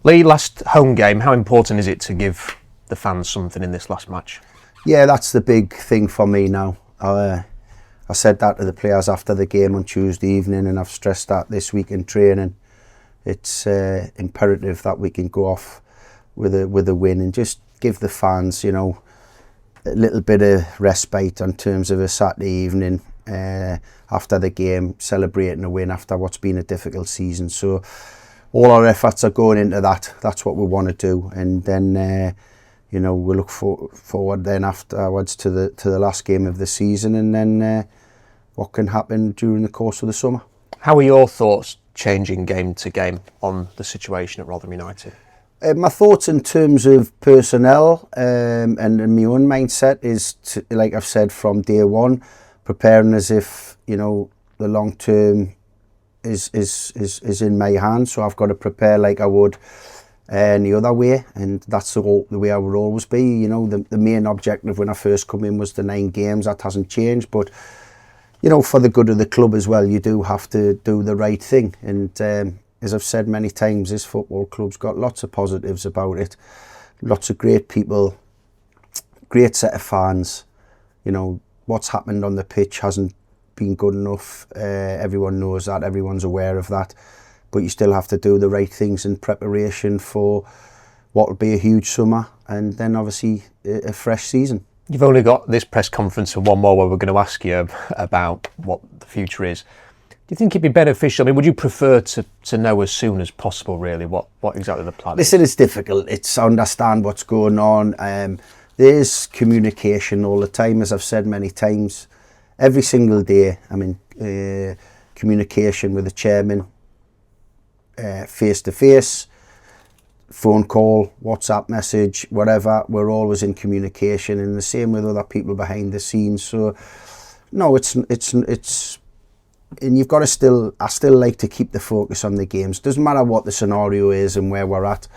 Lee, last home game, how important is it to give the fans something in this last match? Yeah, that's the big thing for me now. I said that to the players after the game on Tuesday evening, and I've stressed that this week in training. It's imperative that we can go off with a win and just give the fans, you know, a little bit of respite in terms of a Saturday evening after the game, celebrating a win after what's been a difficult season. So all our efforts are going into that. That's what we want to do, and then you know, we look forward then afterwards to the last game of the season, and then what can happen during the course of the summer. How are your thoughts changing game to game on the situation at Rotherham United? My thoughts in terms of personnel and my own mindset is, like I've said from day one, preparing as if, you know, the long term is in my hands. So I've got to prepare like I would any other way, and that's the way I would always be. You know, the main objective when I first come in was the 9 games. That hasn't changed, but you know, for the good of the club as well, you do have to do the right thing. And as I've said many times, this football club's got lots of positives about it. Lots of great people, great set of fans. You know, what's happened on the pitch hasn't been good enough. Everyone knows that, everyone's aware of that. But you still have to do the right things in preparation for what will be a huge summer and then obviously a fresh season. You've only got this press conference and one more where we're going to ask you about what the future is. Do you think it'd be beneficial? I mean, would you prefer to know as soon as possible, really, what exactly the plan is? Listen, it's difficult. It's understand what's going on. There's communication all the time, as I've said many times. Every single day, I mean, communication with the chairman, face-to-face, phone call, WhatsApp message, whatever. We're always in communication, and the same with other people behind the scenes. So, no, it's and you've got to I still like to keep the focus on the games. Doesn't matter what the scenario is and where we're at.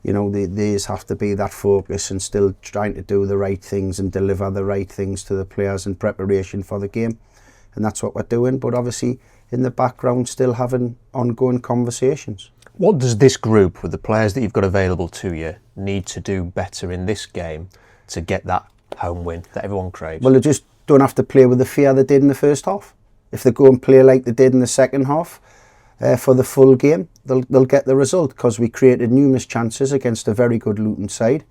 You know, these have to be that focus and still trying to do the right things and deliver the right things to the players in preparation for the game. And that's what we're doing. But obviously, in the background, still having ongoing conversations. What does this group, with the players that you've got available to you, need to do better in this game to get that home win that everyone craves? Well, they just don't have to play with the fear they did in the first half. If they go and play like they did in the second half for the full game, they'll get the result, because we created numerous chances against a very good Luton side,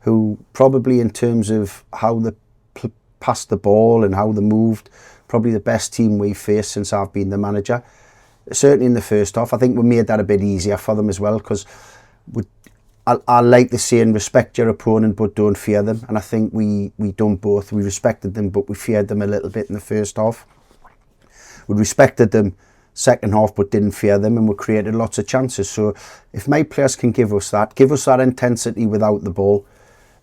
who probably in terms of how they passed the ball and how they moved, probably the best team we've faced since I've been the manager. Certainly in the first half, I think we made that a bit easier for them as well, because I like the saying, respect your opponent but don't fear them, and I think we done both. We respected them, but we feared them a little bit in the first half. We respected them second half but didn't fear them, and we created lots of chances. So if my players can give us that intensity without the ball,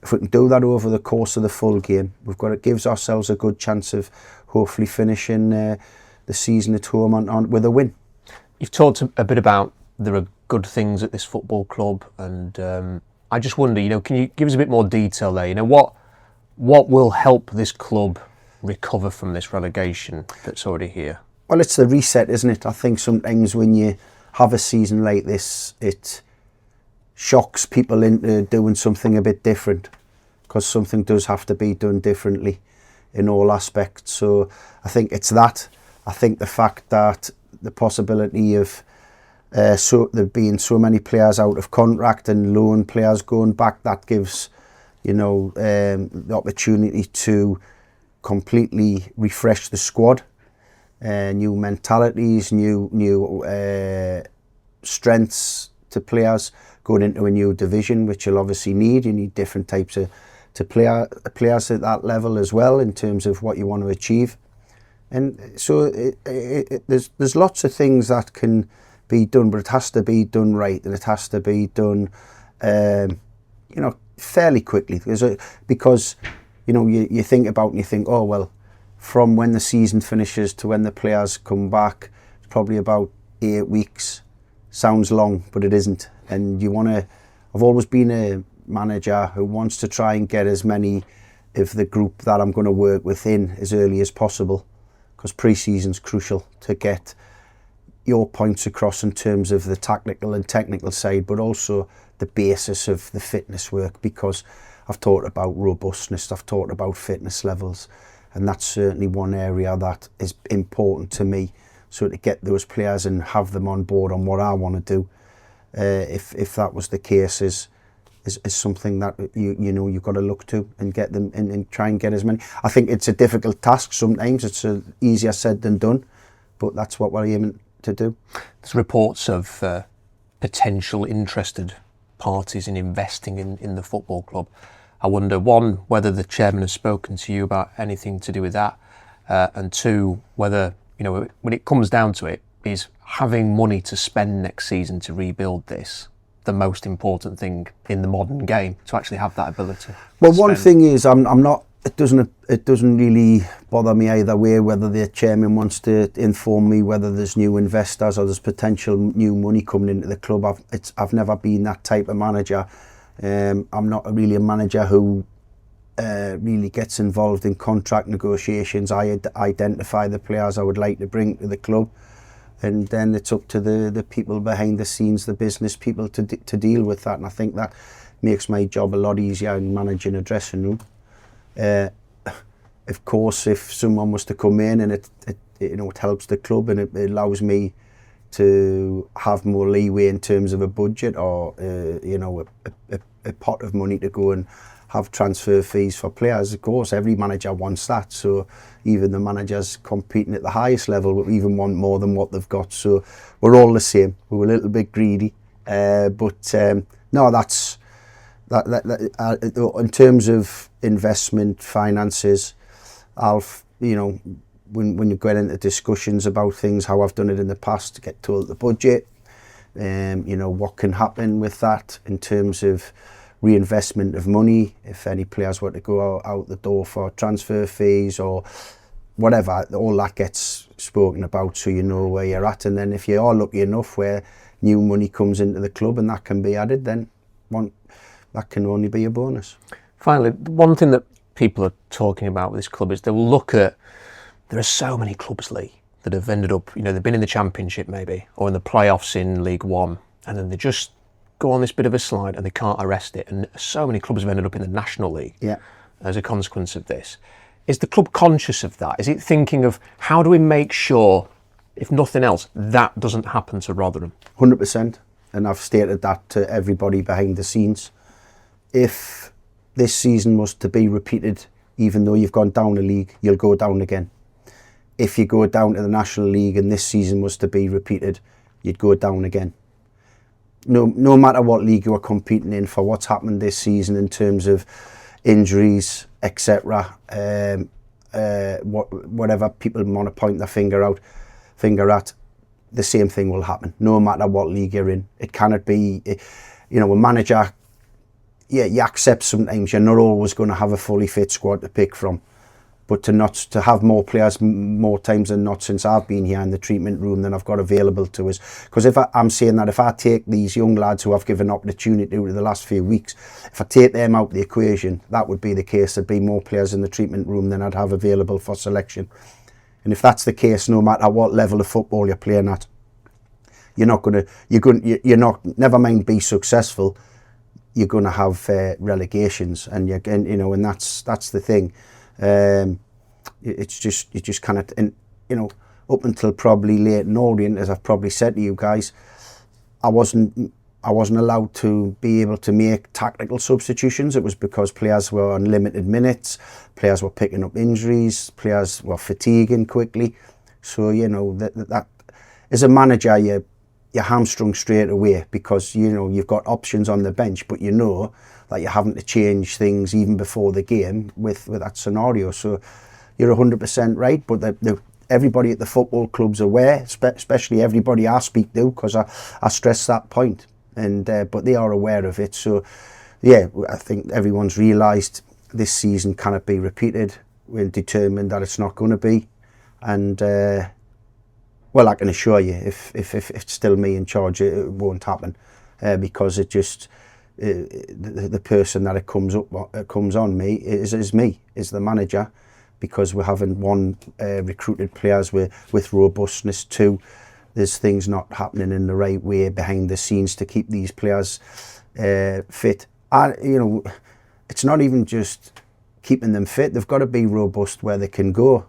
if we can do that over the course of the full game, it gives ourselves a good chance of hopefully finishing the season at home on with a win. You've talked a bit about there are good things at this football club, and I just wonder, you know, can you give us a bit more detail there? You know, what will help this club recover from this relegation that's already here? Well, it's the reset, isn't it? I think sometimes when you have a season like this, it shocks people into doing something a bit different, because something does have to be done differently in all aspects. So I think it's that. I think the fact that the possibility of there being so many players out of contract and loan players going back, that gives, you know, the opportunity to completely refresh the squad, new mentalities, new strengths to players going into a new division, which you'll obviously need. You need different types of players at that level as well, in terms of what you want to achieve. And so there's lots of things that can be done, but it has to be done right, and it has to be done, you know, fairly quickly. Because you know, you think about and you think, oh well, from when the season finishes to when the players come back, it's probably about 8 weeks. Sounds long, but it isn't. And you want to. I've always been a manager who wants to try and get as many of the group that I'm going to work with in as early as possible, because pre-season's crucial to get your points across in terms of the tactical and technical side, but also the basis of the fitness work, because I've talked about robustness, I've talked about fitness levels, and that's certainly one area that is important to me. So to get those players and have them on board on what I want to do, if that was the case, is something that you've got to look to and get them and try and get as many. I think it's a difficult task sometimes. It's easier said than done, but that's what we're aiming to do. There's reports of potential interested parties in investing in the football club. I wonder, one, whether the chairman has spoken to you about anything to do with that, and two, whether, when it comes down to it, is having money to spend next season to rebuild this the most important thing in the modern game, to actually have that ability? Well, one thing is, I'm not. It doesn't really bother me either way whether the chairman wants to inform me whether there's new investors or there's potential new money coming into the club. I've never been that type of manager. I'm not really a manager who really gets involved in contract negotiations. I identify the players I would like to bring to the club, and then it's up to the people behind the scenes, the business people, to deal with that. And I think that makes my job a lot easier in managing a dressing room. Of course, if someone was to come in and it helps the club and it allows me to have more leeway in terms of a budget, or a pot of money to go and have transfer fees for players, of course every manager wants that. So even the managers competing at the highest level will even want more than what they've got. So we're all the same. We're a little bit greedy, but no, that's that. In terms of investment finances, when you get into discussions about things, how I've done it in the past, to get told the budget, what can happen with that in terms of reinvestment of money, if any players were to go out the door for transfer fees or whatever, all that gets spoken about, so you know where you're at. And then if you are lucky enough where new money comes into the club and that can be added, then that can only be a bonus. Finally, one thing that people are talking about with this club is they will look at, there are so many clubs, Lee, that have ended up, they've been in the Championship maybe, or in the playoffs in League One, and then they just go on this bit of a slide and they can't arrest it. And so many clubs have ended up in the National League as a consequence of this. Is the club conscious of that? Is it thinking of, how do we make sure, if nothing else, that doesn't happen to Rotherham? 100%. And I've stated that to everybody behind the scenes. If this season was to be repeated, even though you've gone down a league, you'll go down again. If you go down to the National League and this season was to be repeated, you'd go down again. No matter what league you are competing in, for what's happened this season in terms of injuries, etc., whatever people want to point their finger at, the same thing will happen, no matter what league you're in. It cannot be, a manager, you accept sometimes you're not always going to have a fully fit squad to pick from. But to have more players more times than not since I've been here in the treatment room than I've got available to us. Because I'm saying that if I take these young lads who I've given opportunity over the last few weeks, if I take them out of the equation, that would be the case. There'd be more players in the treatment room than I'd have available for selection. And if that's the case, no matter what level of football you're playing at, never mind be successful, you're going to have relegations, and and that's the thing. It's just, you just cannot, and up until probably Leyton Orient, as I've probably said to you guys, I wasn't allowed to be able to make tactical substitutions. It was because players were on limited minutes, players were picking up injuries, players were fatiguing quickly. So that as a manager, you're hamstrung straight away, because you've got options on the bench, but that you're having to change things even before the game with that scenario. So you're 100% right, but everybody at the football club's aware, especially everybody I speak to, because I stress that point, and but they are aware of it. So yeah, I think everyone's realised this season cannot be repeated. We're determined that it's not going to be, and well, I can assure you, if it's still me in charge, it won't happen, because it just the person that it comes on me is the manager, because we're having one, recruited players with robustness, two, there's things not happening in the right way behind the scenes to keep these players fit. And, you know, it's not even just keeping them fit. They've got to be robust where they can go.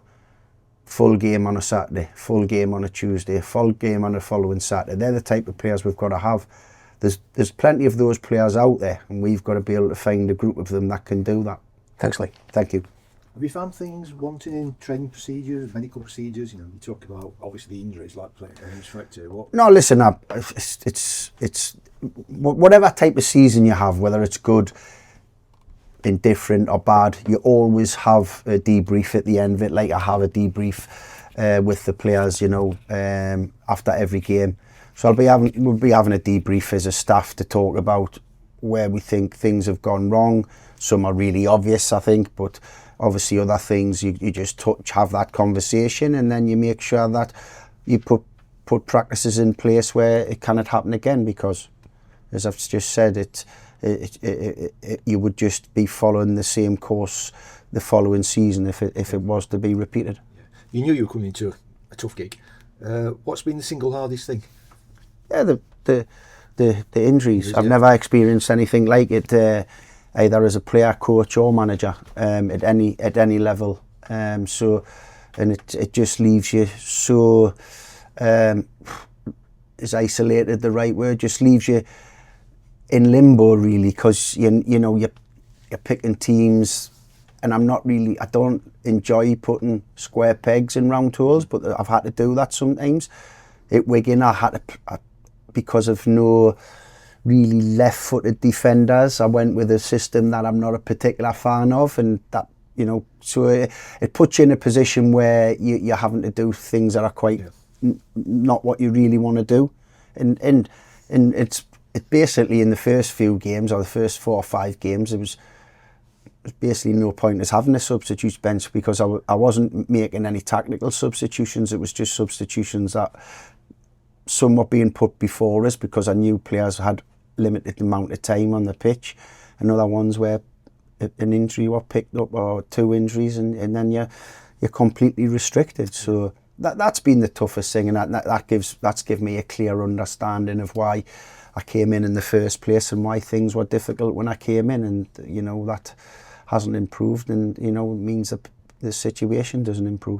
Full game on a Saturday, full game on a Tuesday, full game on a following Saturday. They're the type of players we've got to have. There's plenty of those players out there, and we've got to be able to find a group of them that can do that. Thanks, Lee. Thank you. Have you found things wanting in training procedures, medical procedures? You know, you talk about obviously the injuries like playing fixture. What? No, listen, it's whatever type of season you have, whether it's good, indifferent or bad, you always have a debrief at the end of it. Like I have a debrief with the players, you know, after every game. So we'll be having a debrief as a staff to talk about where we think things have gone wrong. Some are really obvious, I think, but obviously other things you just have that conversation, and then you make sure that you put practices in place where it cannot happen again, because as I've just said, you would just be following the same course the following season if it was to be repeated. Yeah. You knew you were coming into a tough gig. What's been the single hardest thing? Yeah, the injuries. I've never experienced anything like it, either as a player, coach or manager, at any level. So, and it just leaves you so, is isolated the right word? Just leaves you in limbo, really, because you know you're picking teams, and I don't enjoy putting square pegs in round holes, but I've had to do that sometimes. At Wigan, I had to, because of no really left-footed defenders, I went with a system that I'm not a particular fan of, and that, you know, so it puts you in a position where you're having to do things that are quite not what you really want to do, and it's basically in the first few games, or the first 4 or 5 games, it was basically no point as having a substitutes bench, because I wasn't making any tactical substitutions. It was just substitutions that some were being put before us because I knew players had limited amount of time on the pitch, and other ones where an injury was picked up, or 2 injuries, and then you're completely restricted. So that's been the toughest thing, and that's given me a clear understanding of why I came in the first place, and why things were difficult when I came in, and you know that hasn't improved, and you know it means that the situation doesn't improve.